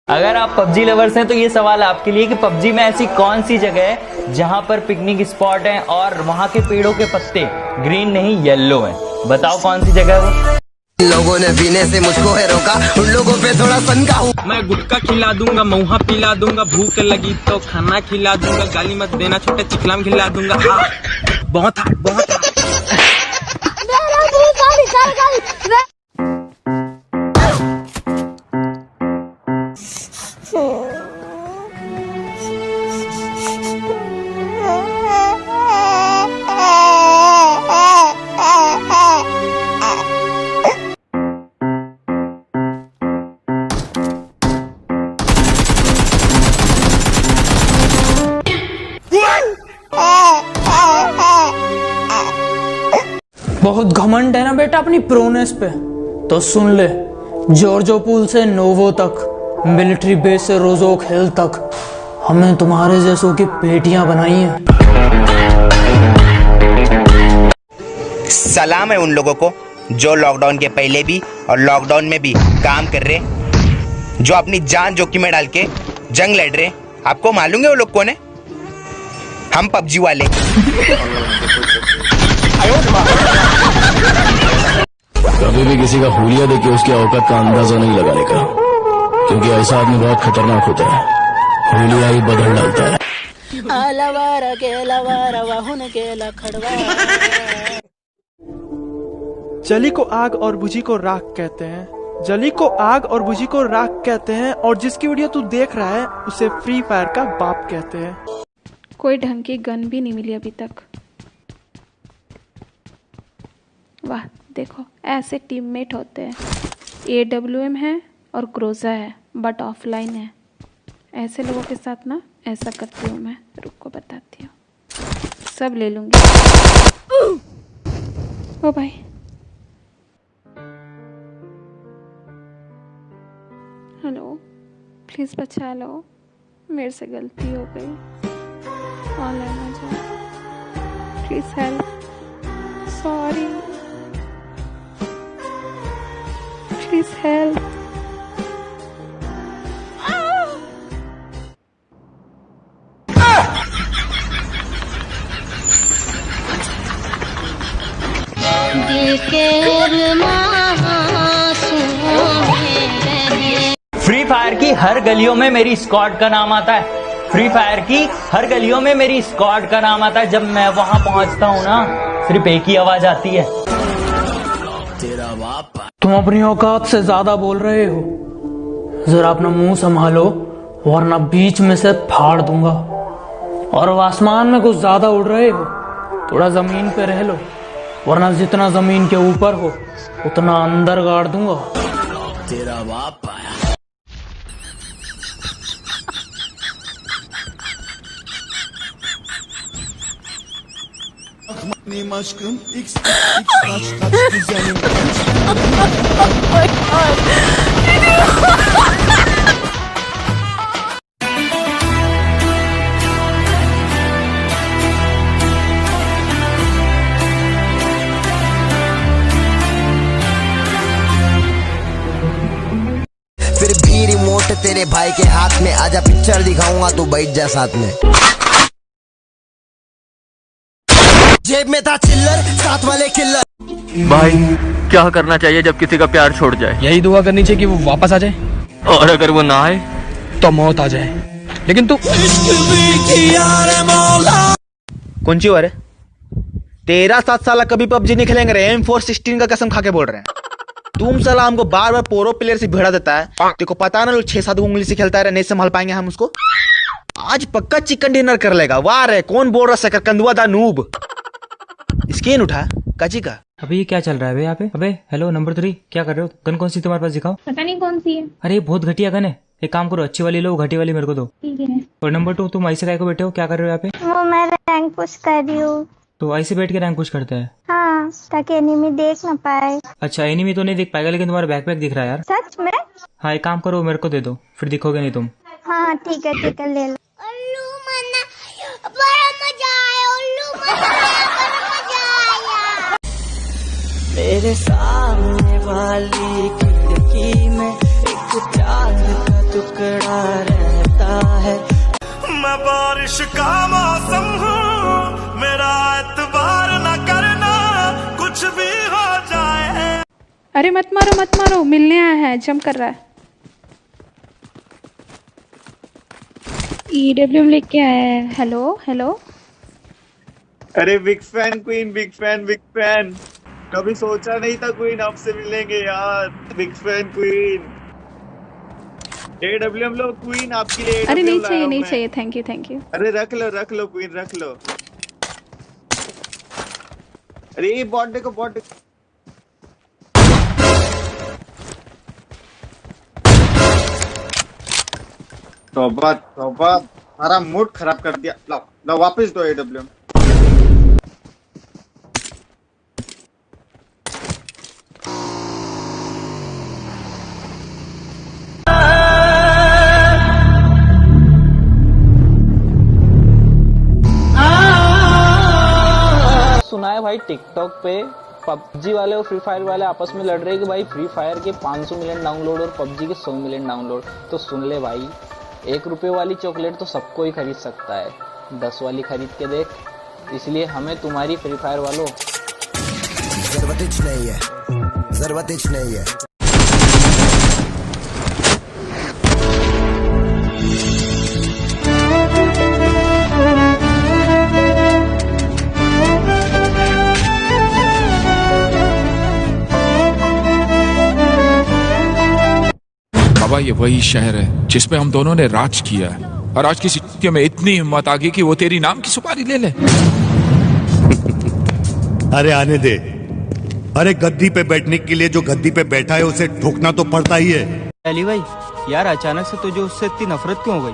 अगर आप PUBG lovers हैं तो ये सवाल आपके लिए कि पबजी में ऐसी कौन सी जगह है जहां पर पिकनिक स्पॉट है और वहां के पेड़ों के पत्ते ग्रीन नहीं येलो हैं। बताओ कौन सी जगह है वो। लोगों ने पीने से मुझको है रोका, उन लोगों पे थोड़ा सनका हूँ। मैं गुटखा खिला दूंगा, महुआ पिला दूंगा, भूख लगी तो खाना खिला दूंगा, गाली मत देना छोटे चिकलाम खिला दूंगा। बहुत हार्ड, बहुत हार्ड। बहुत घमंड है ना बेटा अपनी प्रोनेस पे, तो सुन ले। जॉर्जो पूल से नोवो तक, मिलिट्री बेस से रोजोक हिल तक, हमने तुम्हारे जैसों की पेटियां बनाई हैं। सलाम है उन लोगों को जो लॉकडाउन के पहले भी और लॉकडाउन में भी काम कर रहे, जो अपनी जान जोखिम में डाल के जंग लड़ रहे। आपको मालूम है वो लोग कौन है? हम पबजी वाले। कभी भी किसी का हुलिया देख के उसकी औकात का अंदाजा नहीं लगाने का, क्योंकि ऐसा आदमी बहुत खतरनाक होता है। हुलिया ही बदल डालता है। जली को आग और बुझी को राख कहते हैं। जली को आग और बुझी को राख कहते हैं, और जिसकी वीडियो तू देख रहा है उसे फ्री फायर का बाप कहते हैं। कोई ढंग की गन भी नहीं मिली अभी तक। वाह देखो, ऐसे टीममेट होते हैं। AWM है और ग्रोजा है, बट ऑफलाइन है। ऐसे लोगों के साथ ना ऐसा करती हूँ मैं। रुको बताती हूँ, सब ले लूँगी। ओ भाई, हेलो, प्लीज़ बचा लो, मेरे से गलती हो गई। ऑनलाइन आ जाओ, please help, sorry, please help. Free fire की हर गलियों में मेरी स्क्वाड का नाम आता है। फ्री फायर की हर गलियों में मेरी स्क्वाड का नाम आता है। जब मैं वहां पहुंचता हूं ना, सिर्फ एक ही आवाज आती है, तेरा बाप। तुम अपनी औकात से ज्यादा बोल रहे हो, जरा अपना मुंह संभालो वरना बीच में से फाड़ दूंगा। और अब आसमान में कुछ ज्यादा उड़ रहे हो, थोड़ा जमीन पे रह लो, वरना जितना जमीन के ऊपर हो उतना अंदर गाड़ दूंगा। तेरा बाप आया। Benim aşkım X kaç güzelim फिर भी रिमोट तेरे भाई के हाथ में, आजा पिक्चर दिखाऊंगा तू बैठ जा साथ में। जेब में था चिल्लर, साथ वाले किल्लर। भाई क्या करना चाहिए जब किसी का प्यार छोड़ जाए? यही दुआ करनी चाहिए कि वो वापस आ जाए, और अगर वो ना आए तो मौत आ जाए। लेकिन तू कौन सी वार है? 13-7 साल कभी पबजी नहीं खेलेंगे रे। M416 का कसम खा के बोल रहे हैं। तुम साला हमको बार बार प्रो प्लेयर से भिड़ा देता है। तेको पता ना, 6-7 उंगली से खेलता है, नहीं संभाल पाएंगे हम उसको। आज पक्का चिकन डिनर कर लेगा। वाह रे, कौन बोल रहा शकरकंदुआ दा नूब। स्किन उठा काची का। अबे ये क्या चल रहा है बे यहाँ पे? अबे हेलो नंबर 3, क्या कर रहे हो? गन कौन सी तुम्हारे पास दिखाओ। पता नहीं कौन सी है। अरे बहुत घटिया गन है। एक काम करो, अच्छी वाली लो, घटी वाली मेरे को दो। ठीक है। और नंबर 2, तुम ऐसे काय को बैठे हो? क्या कर रहे हो यहाँ पे? वो मैं रैंक पुश कर रही हूँ। तो ऐसे बैठ के रैंक पुश करते हैं? हाँ, ताकि एनिमी देख ना पाए। अच्छा, एनिमी तो नहीं देख पाएगा, लेकिन तुम्हारा बैकपैक दिख रहा है यार। सच में? हाँ, एक काम करो, मेरे को दे दो, फिर दिखोगे नहीं तुम। हाँ ठीक है ले लो। मेरे सामने वाली खिड़की में एक चांद का टुकड़ा रहता है। मैं बारिश का मौसम हूँ, मेरा एतबार न करना, कुछ भी हो जाए। अरे मत मारो, मिलने आया है, जंप कर रहा है। EWM लेके आया है। हेलो। अरे big fan queen, big fan. कभी सोचा नहीं था क्वीन आपसे मिलेंगे यार। Big fan queen. AWM लो क्वीन, आपके लिए अरे AWM नहीं लाया चाहिए, थैंक यू। अरे रख लो क्वीन, रख लो। अरे ये बॉट देखो। तौबा, हमारा मूड खराब कर दिया। लो वापस दो AWM। सुना है भाई टिकटॉक पे पबजी वाले और फ्री फायर वाले आपस में लड़ रहे हैं कि भाई फ्री फायर के 500 मिलियन डाउनलोड और पबजी के 100 मिलियन डाउनलोड। तो सुन ले भाई, 1 रुपए वाली चॉकलेट तो सबको ही खरीद सकता है, 10 वाली खरीद के देख। इसलिए हमें तुम्हारी फ्री फायर वालों जरूरत नहीं है। बाबा ये वही शहर है जिसमें हम दोनों ने राज किया है, और आज किसी के में इतनी हिम्मत आ गई कि वो तेरी नाम की सुपारी ले ले। अरे आने दे। अरे गद्दी पे बैठने के लिए जो गद्दी पे बैठा है उसे ठोकना तो पड़ता ही है। अली भाई यार, अचानक से तुझे उससे इतनी नफरत क्यों हो गई?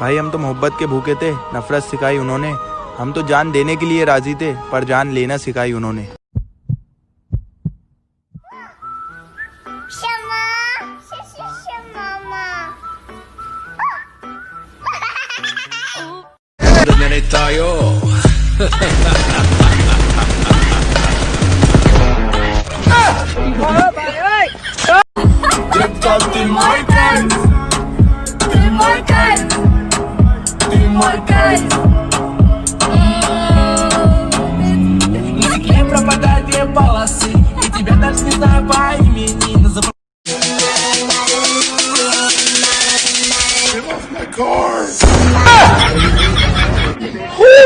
भाई हम तो मोहब्बत के भूखे थे, नफरत सिखाई उन्होंने। हम तो जान देने के लिए राजी थे, पर जान लेना सिखाई उन्होंने।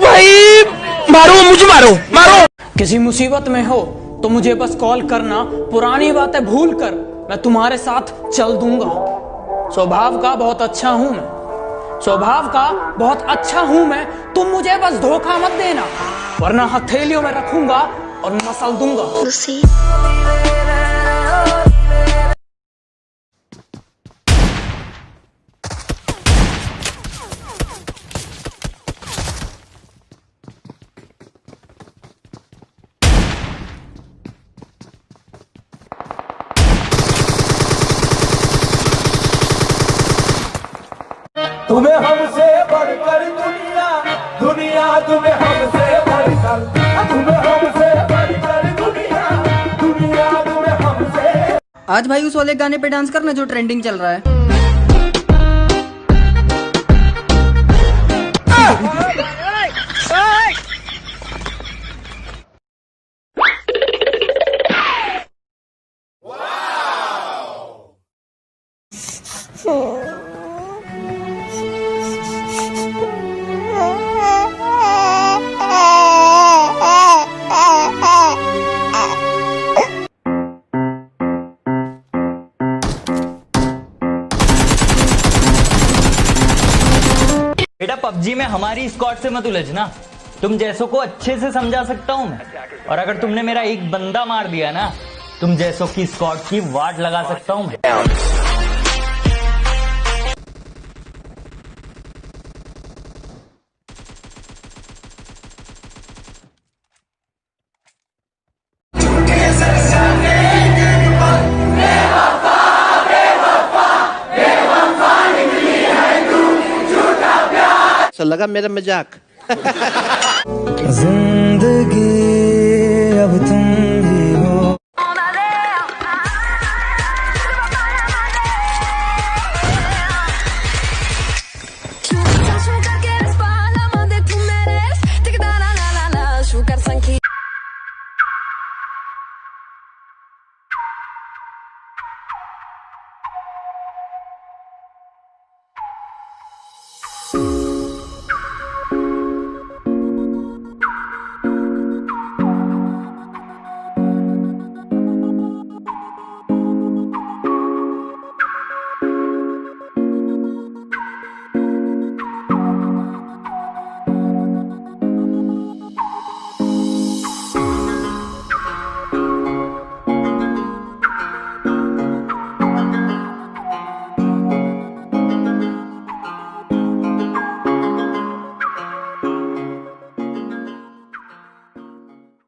भाई मारो। किसी मुसीबत में हो तो मुझे बस कॉल करना, पुरानी बातें भूल कर मैं तुम्हारे साथ चल दूंगा। स्वभाव का बहुत अच्छा हूं मैं, तुम मुझे बस धोखा मत देना, वरना हथेलियों में रखूंगा और मसल दूंगा। तुम्हें हमसे बढ़कर दुनिया तुम्हें हमसे बढ़कर, दुनिया तुम्हें हमसे। आज भाई उस वाले गाने पे डांस करना जो ट्रेंडिंग चल रहा है। बेटा पबजी में हमारी स्क्वाड से मत उलझना, तुम जैसों को अच्छे से समझा सकता हूं मैं, और अगर तुमने मेरा एक बंदा मार दिया ना, तुम जैसों की स्क्वाड की वाट लगा सकता हूं मैं। तो लगा मेरा मजाक। जिंदगी अब तुम